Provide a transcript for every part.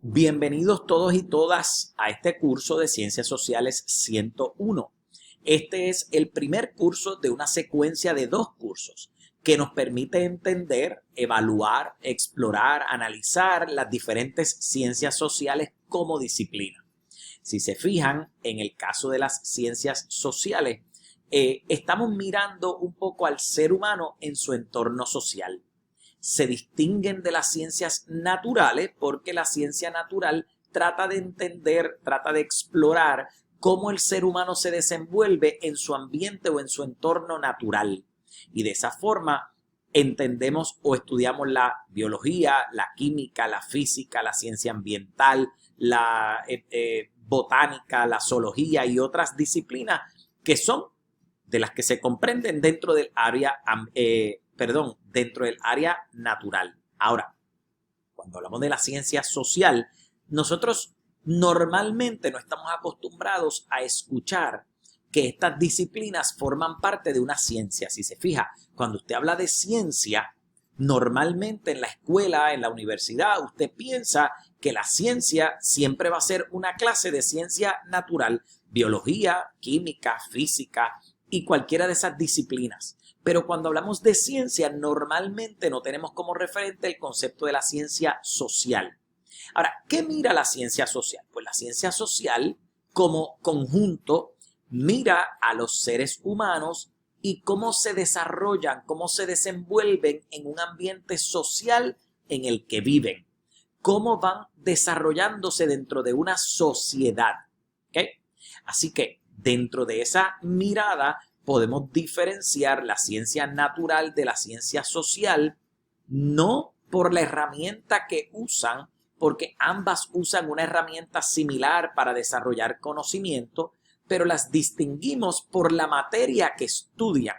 Bienvenidos todos y todas a este curso de Ciencias Sociales 101. Este es el primer curso de una secuencia de 2 cursos que nos permite entender, evaluar, explorar, analizar las diferentes ciencias sociales como disciplina. Si se fijan, en el caso de las ciencias sociales, estamos mirando un poco al ser humano en su entorno social. Se distinguen de las ciencias naturales porque la ciencia natural trata de entender, trata de explorar cómo el ser humano se desenvuelve en su ambiente o en su entorno natural. Y de esa forma entendemos o estudiamos la biología, la química, la física, la ciencia ambiental, la botánica, la zoología y otras disciplinas que son de las que se comprenden dentro del área dentro del área natural. Ahora, cuando hablamos de la ciencia social, nosotros normalmente no estamos acostumbrados a escuchar que estas disciplinas forman parte de una ciencia. Si se fija, cuando usted habla de ciencia, normalmente en la escuela, en la universidad, usted piensa que la ciencia siempre va a ser una clase de ciencia natural, biología, química, física y cualquiera de esas disciplinas. Pero cuando hablamos de ciencia, normalmente no tenemos como referente el concepto de la ciencia social. Ahora, ¿qué mira la ciencia social? Pues la ciencia social, como conjunto, mira a los seres humanos y cómo se desarrollan, cómo se desenvuelven en un ambiente social en el que viven. Cómo van desarrollándose dentro de una sociedad. ¿Okay? Así que dentro de esa mirada podemos diferenciar la ciencia natural de la ciencia social, no por la herramienta que usan, porque ambas usan una herramienta similar para desarrollar conocimiento, pero las distinguimos por la materia que estudian.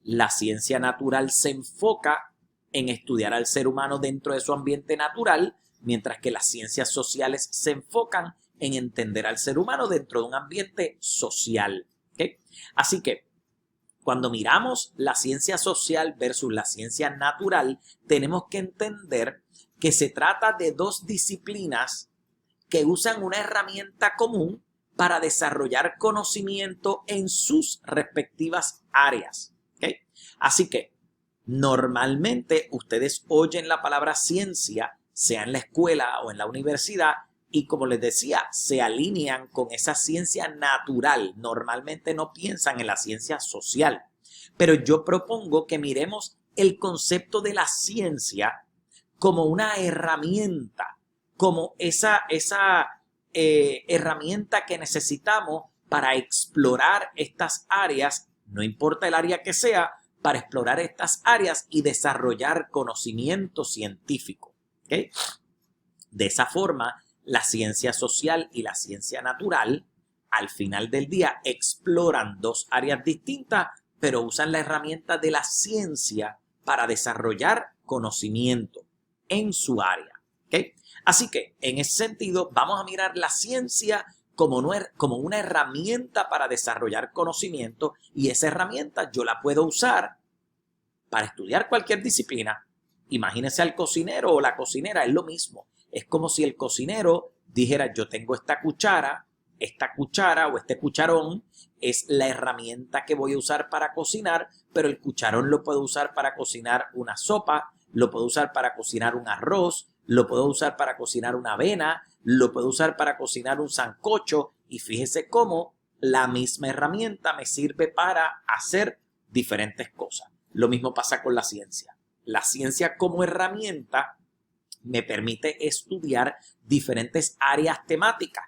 La ciencia natural se enfoca en estudiar al ser humano dentro de su ambiente natural, mientras que las ciencias sociales se enfocan en entender al ser humano dentro de un ambiente social. ¿Okay? Así que cuando miramos la ciencia social versus la ciencia natural, tenemos que entender que se trata de 2 disciplinas que usan una herramienta común para desarrollar conocimiento en sus respectivas áreas. ¿Okay? Así que normalmente ustedes oyen la palabra ciencia, sea en la escuela o en la universidad, y como les decía, se alinean con esa ciencia natural. Normalmente no piensan en la ciencia social. Pero yo propongo que miremos el concepto de la ciencia como una herramienta, como esa herramienta que necesitamos para explorar estas áreas, no importa el área que sea, para explorar estas áreas y desarrollar conocimiento científico. ¿Okay? De esa forma, la ciencia social y la ciencia natural, al final del día, exploran 2 áreas distintas, pero usan la herramienta de la ciencia para desarrollar conocimiento en su área. ¿Okay? Así que, en ese sentido, vamos a mirar la ciencia como una herramienta para desarrollar conocimiento, y esa herramienta yo la puedo usar para estudiar cualquier disciplina. Imagínense al cocinero o la cocinera, es lo mismo. Es como si el cocinero dijera, yo tengo esta cuchara o este cucharón es la herramienta que voy a usar para cocinar, pero el cucharón lo puedo usar para cocinar una sopa, lo puedo usar para cocinar un arroz, lo puedo usar para cocinar una avena, lo puedo usar para cocinar un sancocho, y fíjese cómo la misma herramienta me sirve para hacer diferentes cosas. Lo mismo pasa con la ciencia. La ciencia como herramienta me permite estudiar diferentes áreas temáticas.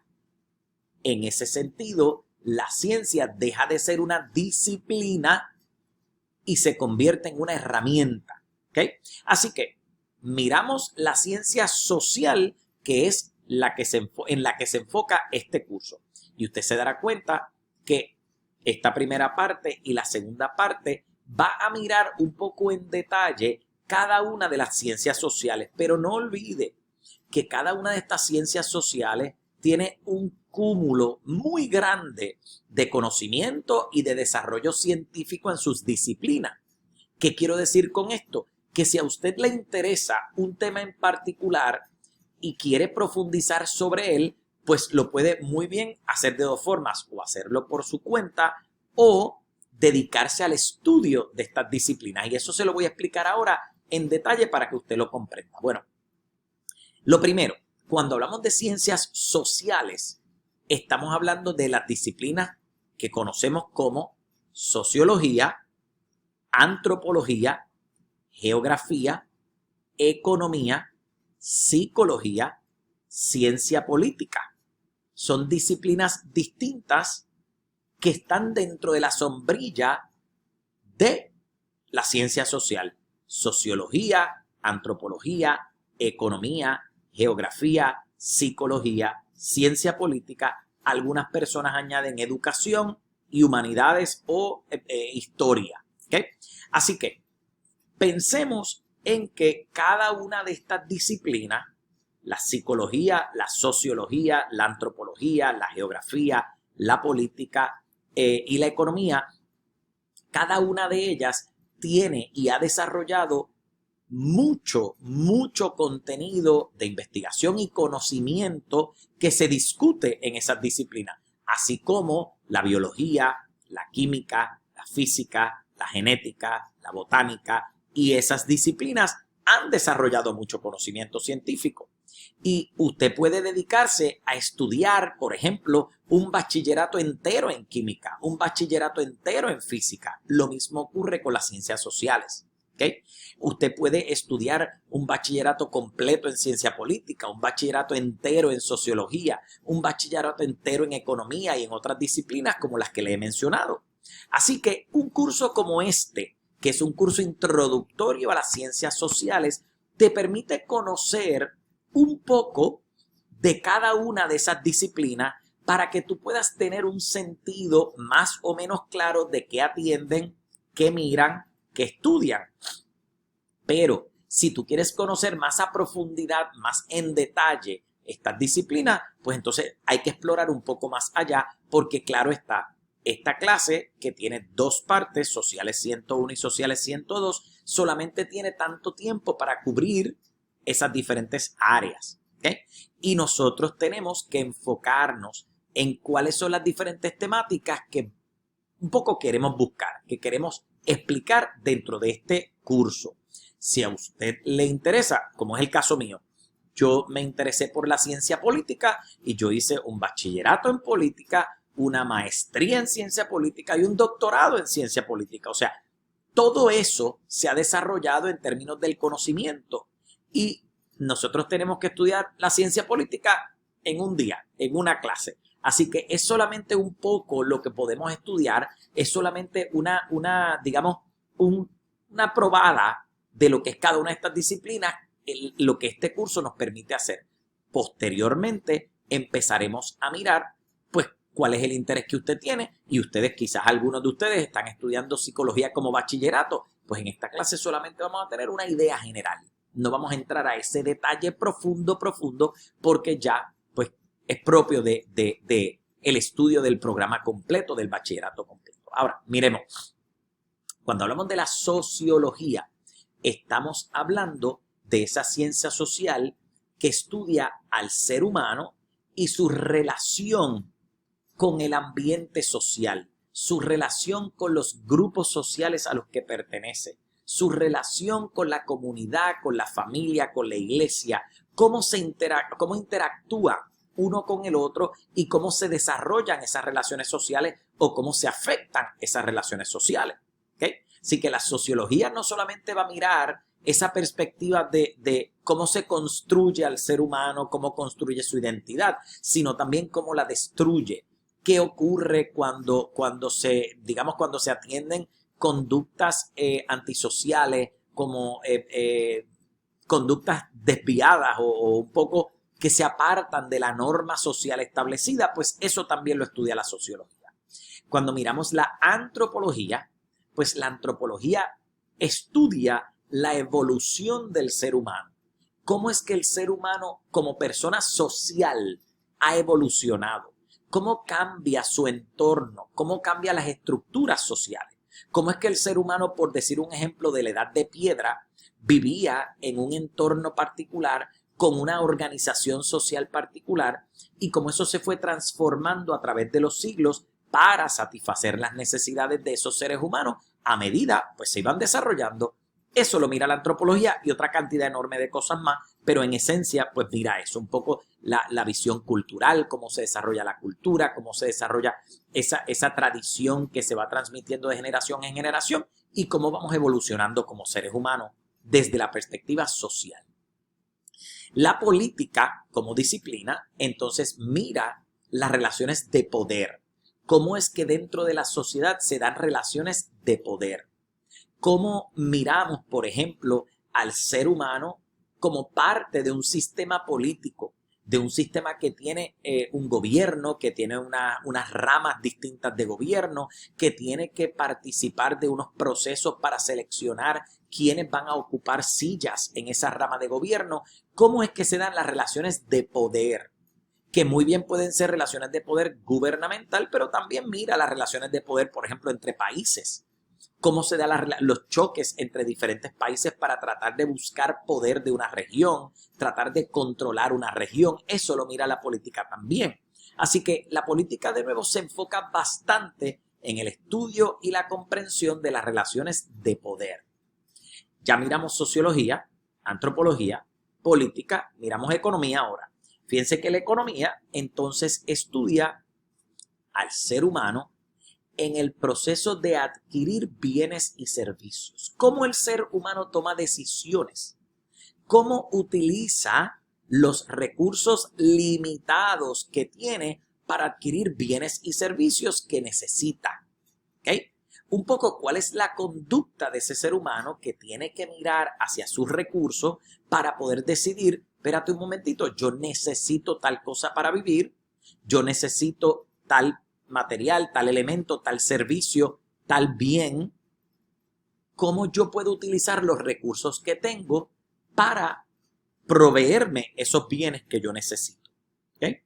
En ese sentido, la ciencia deja de ser una disciplina y se convierte en una herramienta. ¿Okay? Así que miramos la ciencia social, que es en la que se enfoca este curso. Y usted se dará cuenta que esta primera parte y la segunda parte va a mirar un poco en detalle cada una de las ciencias sociales, pero no olvide que cada una de estas ciencias sociales tiene un cúmulo muy grande de conocimiento y de desarrollo científico en sus disciplinas. ¿Qué quiero decir con esto? Que si a usted le interesa un tema en particular y quiere profundizar sobre él, pues lo puede muy bien hacer de dos formas, o hacerlo por su cuenta o dedicarse al estudio de estas disciplinas. Y eso se lo voy a explicar ahora en detalle para que usted lo comprenda. Bueno, lo primero, cuando hablamos de ciencias sociales, estamos hablando de las disciplinas que conocemos como sociología, antropología, geografía, economía, psicología, ciencia política. Son disciplinas distintas que están dentro de la sombrilla de la ciencia social. Sociología, antropología, economía, geografía, psicología, ciencia política. Algunas personas añaden educación y humanidades o historia. ¿Okay? Así que pensemos en que cada una de estas disciplinas, la psicología, la sociología, la antropología, la geografía, la política y la economía, cada una de ellas tiene y ha desarrollado mucho contenido de investigación y conocimiento que se discute en esas disciplinas, así como la biología, la química, la física, la genética, la botánica, y esas disciplinas han desarrollado mucho conocimiento científico. Y usted puede dedicarse a estudiar, por ejemplo, un bachillerato entero en química, un bachillerato entero en física. Lo mismo ocurre con las ciencias sociales. ¿Okay? Usted puede estudiar un bachillerato completo en ciencia política, un bachillerato entero en sociología, un bachillerato entero en economía y en otras disciplinas como las que le he mencionado. Así que un curso como este, que es un curso introductorio a las ciencias sociales, te permite conocer un poco de cada una de esas disciplinas para que tú puedas tener un sentido más o menos claro de qué atienden, qué miran, qué estudian. Pero si tú quieres conocer más a profundidad, más en detalle estas disciplinas, pues entonces hay que explorar un poco más allá porque claro está, esta clase que tiene dos partes, sociales 101 y sociales 102, solamente tiene tanto tiempo para cubrir esas diferentes áreas. ¿Okay? Y nosotros tenemos que enfocarnos en cuáles son las diferentes temáticas que un poco queremos buscar, que queremos explicar dentro de este curso. Si a usted le interesa, como es el caso mío, yo me interesé por la ciencia política y yo hice un bachillerato en política, una maestría en ciencia política y un doctorado en ciencia política. O sea, todo eso se ha desarrollado en términos del conocimiento y nosotros tenemos que estudiar la ciencia política en un día, en una clase. Así que es solamente un poco lo que podemos estudiar, es solamente una probada de lo que es cada una de estas disciplinas, lo que este curso nos permite hacer. Posteriormente empezaremos a mirar, pues, cuál es el interés que usted tiene y ustedes, quizás algunos de ustedes están estudiando psicología como bachillerato, pues en esta clase solamente vamos a tener una idea general. No vamos a entrar a ese detalle profundo, porque ya, pues, es propio de el estudio del programa completo, del bachillerato completo. Ahora, miremos, cuando hablamos de la sociología, estamos hablando de esa ciencia social que estudia al ser humano y su relación con el ambiente social, su relación con los grupos sociales a los que pertenece, su relación con la comunidad, con la familia, con la iglesia, cómo interactúa uno con el otro y cómo se desarrollan esas relaciones sociales o cómo se afectan esas relaciones sociales. ¿Okay? Así que la sociología no solamente va a mirar esa perspectiva de cómo se construye al ser humano, cómo construye su identidad, sino también cómo la destruye. ¿Qué ocurre cuando se atienden conductas antisociales como conductas desviadas o un poco que se apartan de la norma social establecida? Pues eso también lo estudia la sociología. Cuando miramos la antropología, pues la antropología estudia la evolución del ser humano. ¿Cómo es que el ser humano como persona social ha evolucionado? ¿Cómo cambia su entorno? ¿Cómo cambian las estructuras sociales? ¿Cómo es que el ser humano, por decir un ejemplo de la edad de piedra, vivía en un entorno particular con una organización social particular y cómo eso se fue transformando a través de los siglos para satisfacer las necesidades de esos seres humanos a medida pues se iban desarrollando. Eso lo mira la antropología y otra cantidad enorme de cosas más, pero en esencia pues mira eso, un poco la visión cultural, cómo se desarrolla la cultura, cómo se desarrolla esa tradición que se va transmitiendo de generación en generación y cómo vamos evolucionando como seres humanos desde la perspectiva social. La política como disciplina entonces mira las relaciones de poder. ¿Cómo es que dentro de la sociedad se dan relaciones de poder? ¿Cómo miramos, por ejemplo, al ser humano como parte de un sistema político, de un sistema que tiene un gobierno, que tiene unas ramas distintas de gobierno, que tiene que participar de unos procesos para seleccionar quiénes van a ocupar sillas en esa rama de gobierno? ¿Cómo es que se dan las relaciones de poder? Que muy bien pueden ser relaciones de poder gubernamental, pero también mira las relaciones de poder, por ejemplo, entre países. Cómo se dan los choques entre diferentes países para tratar de buscar poder de una región, tratar de controlar una región. Eso lo mira la política también. Así que la política de nuevo se enfoca bastante en el estudio y la comprensión de las relaciones de poder. Ya miramos sociología, antropología, política, miramos economía ahora. Fíjense que la economía entonces estudia al ser humano en el proceso de adquirir bienes y servicios. Cómo el ser humano toma decisiones. Cómo utiliza los recursos limitados que tiene para adquirir bienes y servicios que necesita. ¿Okay? Un poco cuál es la conducta de ese ser humano que tiene que mirar hacia sus recursos para poder decidir, espérate un momentito, yo necesito tal cosa para vivir, yo necesito tal material, tal elemento, tal servicio, tal bien, cómo yo puedo utilizar los recursos que tengo para proveerme esos bienes que yo necesito. ¿Okay?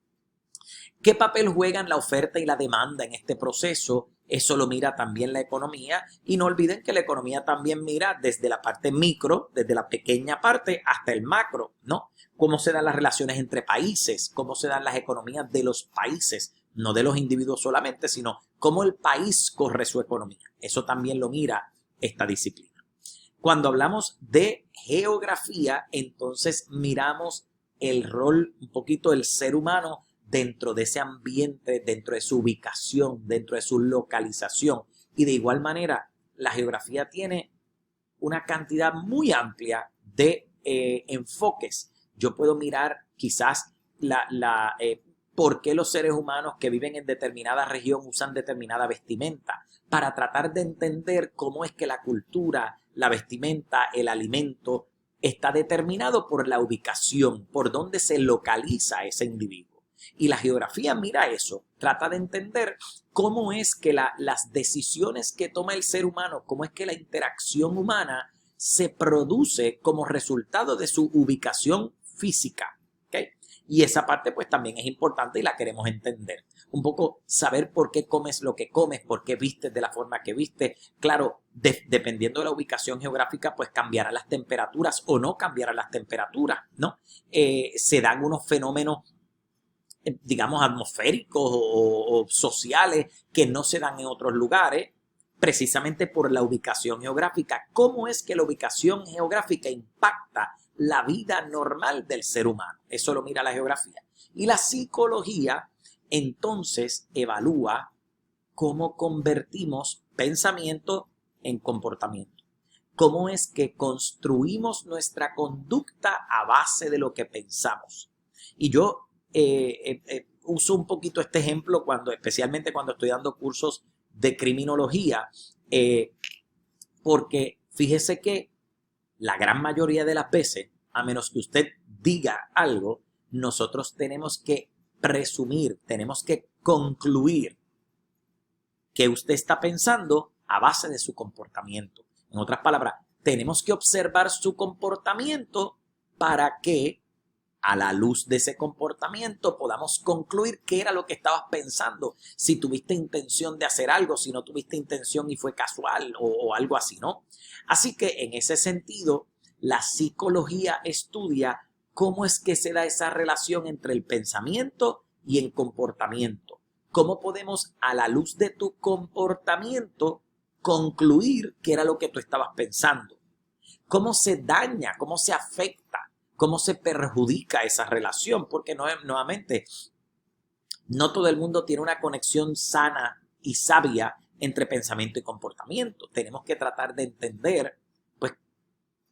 ¿Qué papel juegan la oferta y la demanda en este proceso? Eso lo mira también la economía y no olviden que la economía también mira desde la parte micro, desde la pequeña parte hasta el macro, ¿no? Cómo se dan las relaciones entre países, cómo se dan las economías de los países, no de los individuos solamente, sino cómo el país corre su economía. Eso también lo mira esta disciplina. Cuando hablamos de geografía, entonces miramos el rol un poquito del ser humano dentro de ese ambiente, dentro de su ubicación, dentro de su localización. Y de igual manera, la geografía tiene una cantidad muy amplia de enfoques. Yo puedo mirar quizás por qué los seres humanos que viven en determinada región usan determinada vestimenta, para tratar de entender cómo es que la cultura, la vestimenta, el alimento, está determinado por la ubicación, por dónde se localiza ese individuo. Y la geografía mira eso, trata de entender cómo es que las decisiones que toma el ser humano, cómo es que la interacción humana se produce como resultado de su ubicación física. ¿Okay? Y esa parte pues también es importante y la queremos entender. Un poco saber por qué comes lo que comes, por qué vistes de la forma que vistes. Claro, dependiendo de la ubicación geográfica, pues cambiarán las temperaturas o no cambiarán las temperaturas, ¿no? Se dan unos fenómenos digamos, atmosféricos o sociales que no se dan en otros lugares, precisamente por la ubicación geográfica. ¿Cómo es que la ubicación geográfica impacta la vida normal del ser humano? Eso lo mira la geografía. Y la psicología, entonces, evalúa cómo convertimos pensamiento en comportamiento. ¿Cómo es que construimos nuestra conducta a base de lo que pensamos? Y yo uso un poquito este ejemplo especialmente cuando estoy dando cursos de criminología, porque fíjese que la gran mayoría de las veces, a menos que usted diga algo, nosotros tenemos que presumir, tenemos que concluir que usted está pensando a base de su comportamiento. En otras palabras, tenemos que observar su comportamiento para que a la luz de ese comportamiento podamos concluir qué era lo que estabas pensando, si tuviste intención de hacer algo, si no tuviste intención y fue casual o algo así, ¿no? Así que en ese sentido, la psicología estudia cómo es que se da esa relación entre el pensamiento y el comportamiento. ¿Cómo podemos, a la luz de tu comportamiento, concluir qué era lo que tú estabas pensando? ¿Cómo se daña, cómo se afecta, cómo se perjudica esa relación? Porque nuevamente, no todo el mundo tiene una conexión sana y sabia entre pensamiento y comportamiento. Tenemos que tratar de entender, pues,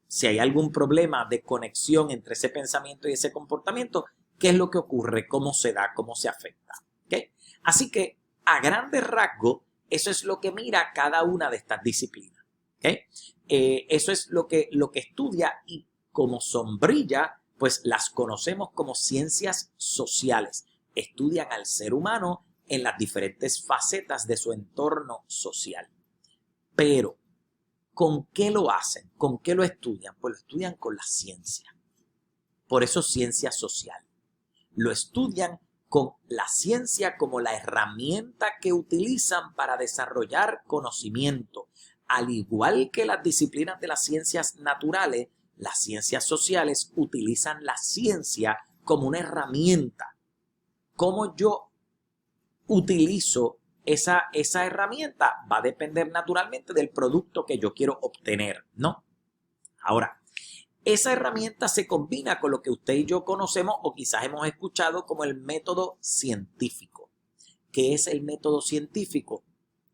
si hay algún problema de conexión entre ese pensamiento y ese comportamiento, qué es lo que ocurre, cómo se da, cómo se afecta. ¿Okay? Así que, a grandes rasgos, eso es lo que mira cada una de estas disciplinas. ¿Okay? Eso es lo que estudia, y como sombrilla, pues las conocemos como ciencias sociales. Estudian al ser humano en las diferentes facetas de su entorno social. Pero, ¿con qué lo hacen? ¿Con qué lo estudian? Pues lo estudian con la ciencia. Por eso ciencia social. Lo estudian con la ciencia como la herramienta que utilizan para desarrollar conocimiento. Al igual que las disciplinas de las ciencias naturales, las ciencias sociales utilizan la ciencia como una herramienta. ¿Cómo yo utilizo esa herramienta? Va a depender naturalmente del producto que yo quiero obtener, ¿no? Ahora, esa herramienta se combina con lo que usted y yo conocemos o quizás hemos escuchado como el método científico. ¿Qué es el método científico?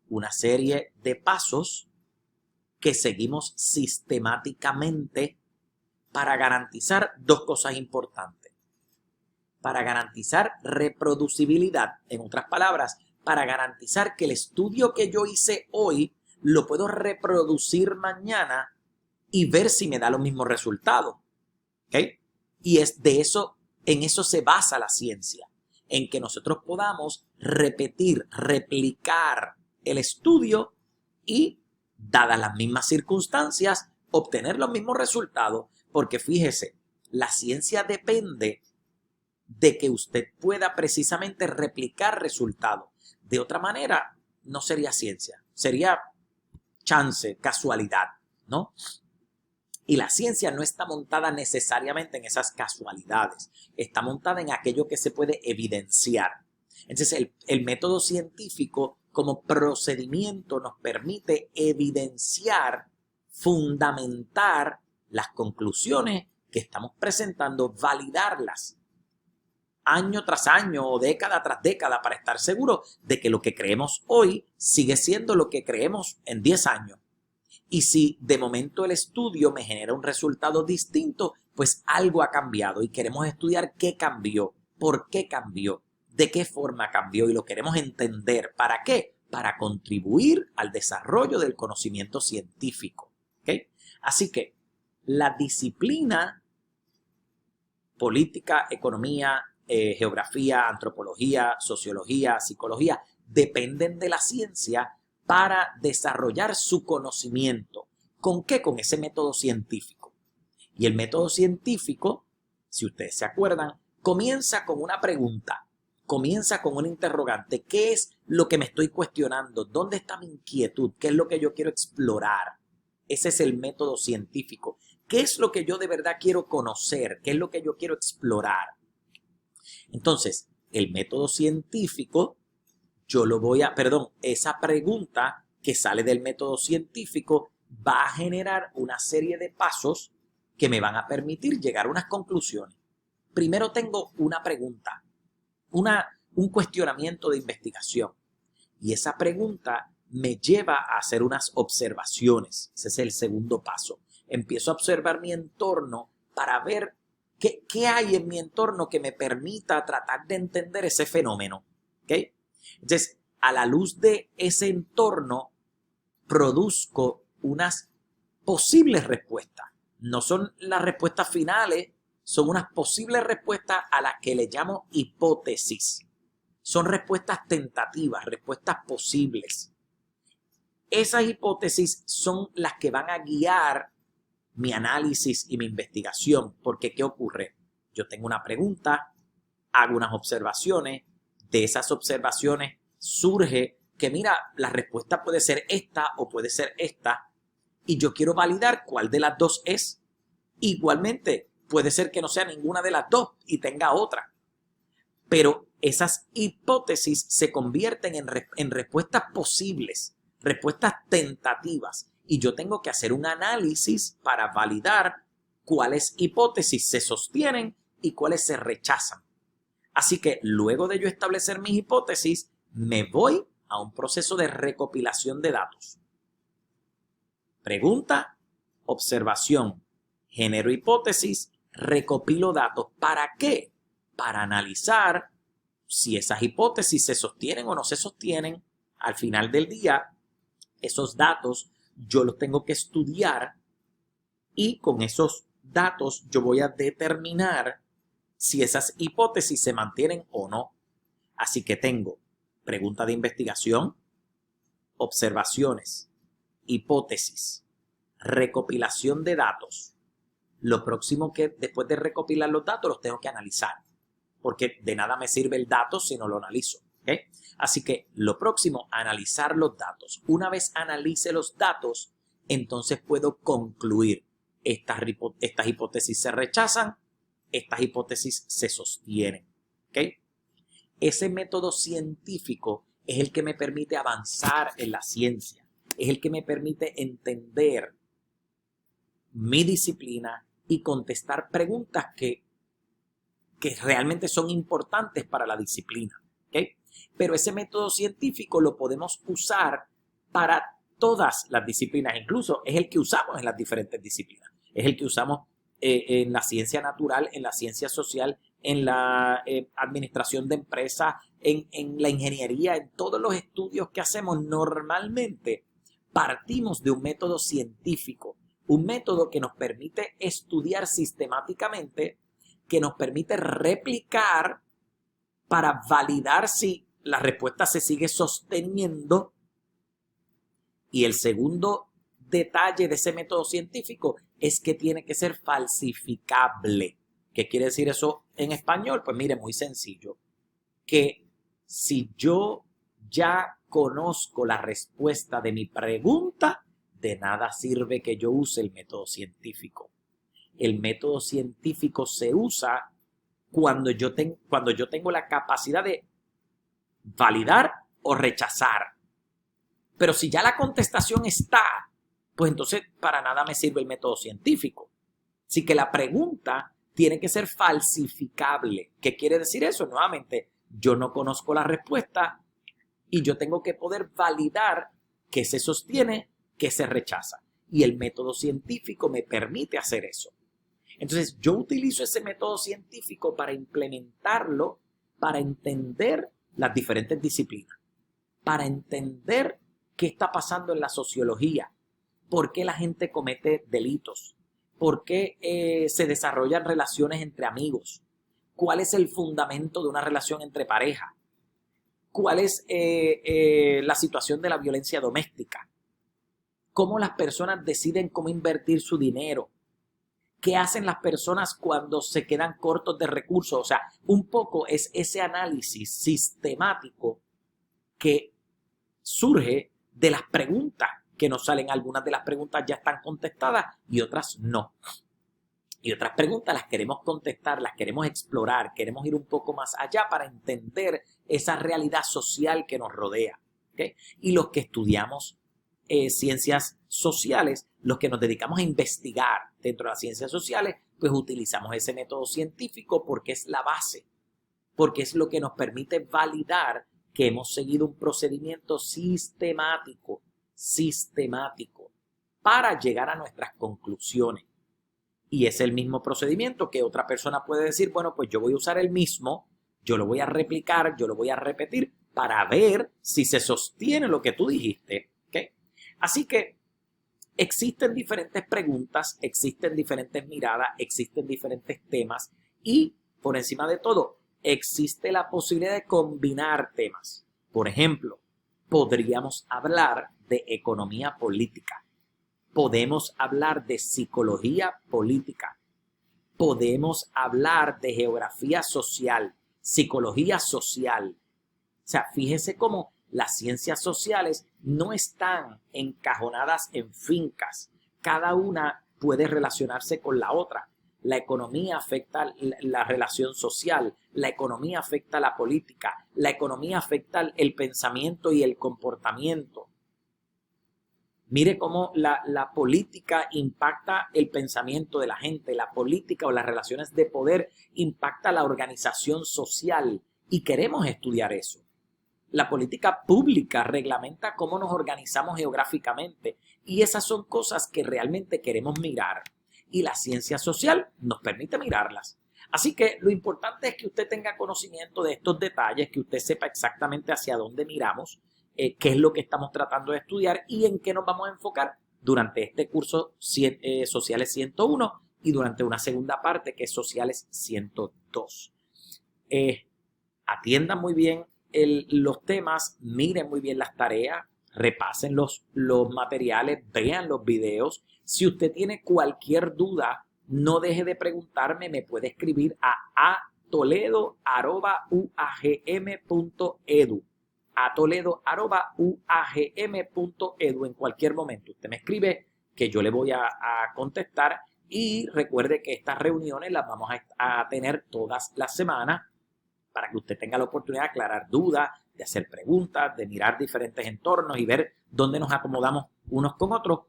Una serie de pasos que seguimos sistemáticamente para garantizar dos cosas importantes. Para garantizar reproducibilidad, en otras palabras, para garantizar que el estudio que yo hice hoy lo puedo reproducir mañana y ver si me da los mismos resultados. ¿Okay? Y es de eso, en eso se basa la ciencia, en que nosotros podamos repetir, replicar el estudio y, dadas las mismas circunstancias, obtener los mismos resultados. Porque fíjese, la ciencia depende de que usted pueda precisamente replicar resultados. De otra manera, no sería ciencia, sería chance, casualidad, ¿no? Y la ciencia no está montada necesariamente en esas casualidades, está montada en aquello que se puede evidenciar. Entonces, el método científico como procedimiento nos permite evidenciar, fundamentar las conclusiones que estamos presentando, validarlas año tras año o década tras década para estar seguros de que lo que creemos hoy sigue siendo lo que creemos en 10 años. Y si de momento el estudio me genera un resultado distinto, pues algo ha cambiado y queremos estudiar qué cambió, por qué cambió, de qué forma cambió y lo queremos entender. ¿Para qué? Para contribuir al desarrollo del conocimiento científico. ¿Okay? Así que la disciplina política, economía, geografía, antropología, sociología, psicología, dependen de la ciencia para desarrollar su conocimiento. ¿Con qué? Con ese método científico. Y el método científico, si ustedes se acuerdan, comienza con una pregunta, comienza con un interrogante. ¿Qué es lo que me estoy cuestionando? ¿Dónde está mi inquietud? ¿Qué es lo que yo quiero explorar? Ese es el método científico. ¿Qué es lo que yo de verdad quiero conocer? ¿Qué es lo que yo quiero explorar? Entonces, el método científico, esa pregunta que sale del método científico va a generar una serie de pasos que me van a permitir llegar a unas conclusiones. Primero tengo una pregunta, un cuestionamiento de investigación. Y esa pregunta me lleva a hacer unas observaciones. Ese es el segundo paso. Empiezo a observar mi entorno para ver qué hay en mi entorno que me permita tratar de entender ese fenómeno. ¿Okay? Entonces, a la luz de ese entorno, produzco unas posibles respuestas. No son las respuestas finales, son unas posibles respuestas a las que le llamo hipótesis. Son respuestas tentativas, respuestas posibles. Esas hipótesis son las que van a guiar mi análisis y mi investigación. Porque, ¿qué ocurre? Yo tengo una pregunta, hago unas observaciones, de esas observaciones surge que, mira, la respuesta puede ser esta o puede ser esta, y yo quiero validar cuál de las dos es. Igualmente, puede ser que no sea ninguna de las dos y tenga otra. Pero esas hipótesis se convierten en respuestas posibles, respuestas tentativas. Y yo tengo que hacer un análisis para validar cuáles hipótesis se sostienen y cuáles se rechazan. Así que luego de yo establecer mis hipótesis, me voy a un proceso de recopilación de datos. Pregunta, observación, genero hipótesis, recopilo datos. ¿Para qué? Para analizar si esas hipótesis se sostienen o no se sostienen. Al final del día, esos datos yo los tengo que estudiar y con esos datos yo voy a determinar si esas hipótesis se mantienen o no. Así que tengo pregunta de investigación, observaciones, hipótesis, recopilación de datos. Lo próximo que después de recopilar los datos los tengo que analizar, porque de nada me sirve el dato si no lo analizo. ¿Okay? Así que lo próximo, analizar los datos. Una vez analice los datos, entonces puedo concluir. Estas hipótesis se rechazan, estas hipótesis se sostienen. ¿Okay? Ese método científico es el que me permite avanzar en la ciencia, es el que me permite entender mi disciplina y contestar preguntas que realmente son importantes para la disciplina. ¿Okay? Pero ese método científico lo podemos usar para todas las disciplinas, incluso es el que usamos en las diferentes disciplinas. Es el que usamos en la ciencia natural, en la ciencia social, en la administración de empresas, en la ingeniería, en todos los estudios que hacemos. Normalmente partimos de un método científico, un método que nos permite estudiar sistemáticamente, que nos permite replicar para validar si la respuesta se sigue sosteniendo. Y el segundo detalle de ese método científico es que tiene que ser falsificable. ¿Qué quiere decir eso en español? Pues mire, muy sencillo. Que si yo ya conozco la respuesta de mi pregunta, de nada sirve que yo use el método científico. El método científico se usa cuando yo tengo la capacidad de validar o rechazar. Pero si ya la contestación está, pues entonces para nada me sirve el método científico. Así que la pregunta tiene que ser falsificable. ¿Qué quiere decir eso? Nuevamente, yo no conozco la respuesta y yo tengo que poder validar qué se sostiene, qué se rechaza. Y el método científico me permite hacer eso. Entonces, yo utilizo ese método científico para implementarlo, para entender las diferentes disciplinas, para entender qué está pasando en la sociología, por qué la gente comete delitos, por qué se desarrollan relaciones entre amigos, cuál es el fundamento de una relación entre pareja, cuál es la situación de la violencia doméstica, cómo las personas deciden cómo invertir su dinero, qué hacen las personas cuando se quedan cortos de recursos. O sea, un poco es ese análisis sistemático que surge de las preguntas que nos salen. Algunas de las preguntas ya están contestadas y otras no. Y otras preguntas las queremos contestar, las queremos explorar, queremos ir un poco más allá para entender esa realidad social que nos rodea. ¿Okay? Y los que estudiamos ciencias sociales, los que nos dedicamos a investigar dentro de las ciencias sociales, pues utilizamos ese método científico porque es la base, porque es lo que nos permite validar que hemos seguido un procedimiento sistemático para llegar a nuestras conclusiones. Y es el mismo procedimiento que otra persona puede decir, bueno, pues yo voy a usar el mismo, yo lo voy a replicar, yo lo voy a repetir para ver si se sostiene lo que tú dijiste. ¿Okay? Así que existen diferentes preguntas, existen diferentes miradas, existen diferentes temas y, por encima de todo, existe la posibilidad de combinar temas. Por ejemplo, podríamos hablar de economía política. Podemos hablar de psicología política. Podemos hablar de geografía social, psicología social. O sea, fíjese cómo las ciencias sociales no están encajonadas en fincas. Cada una puede relacionarse con la otra. la economía afecta la relación social, la economía afecta la política, la economía afecta el pensamiento y el comportamiento. Mire cómo la política impacta el pensamiento de la gente, la política o las relaciones de poder impacta la organización social y queremos estudiar eso. La política pública reglamenta cómo nos organizamos geográficamente y esas son cosas que realmente queremos mirar y la ciencia social nos permite mirarlas. Así que lo importante es que usted tenga conocimiento de estos detalles, que usted sepa exactamente hacia dónde miramos, qué es lo que estamos tratando de estudiar y en qué nos vamos a enfocar durante este curso Sociales 101 y durante una segunda parte que es Sociales 102. Atiendan muy bien los temas, miren muy bien las tareas, repasen los materiales, vean los videos. Si usted tiene cualquier duda, no deje de preguntarme, me puede escribir a atoledo@uagm.edu. atoledo@uagm.edu en cualquier momento. Usted me escribe que yo le voy a contestar y recuerde que estas reuniones las vamos a tener todas las semanas para que usted tenga la oportunidad de aclarar dudas, de hacer preguntas, de mirar diferentes entornos y ver dónde nos acomodamos unos con otros.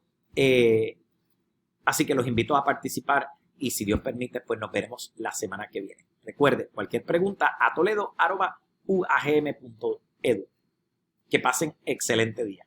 Así que los invito a participar y si Dios permite, pues nos veremos la semana que viene. Recuerde, cualquier pregunta a toledo@uagm.edu. Que pasen excelente día.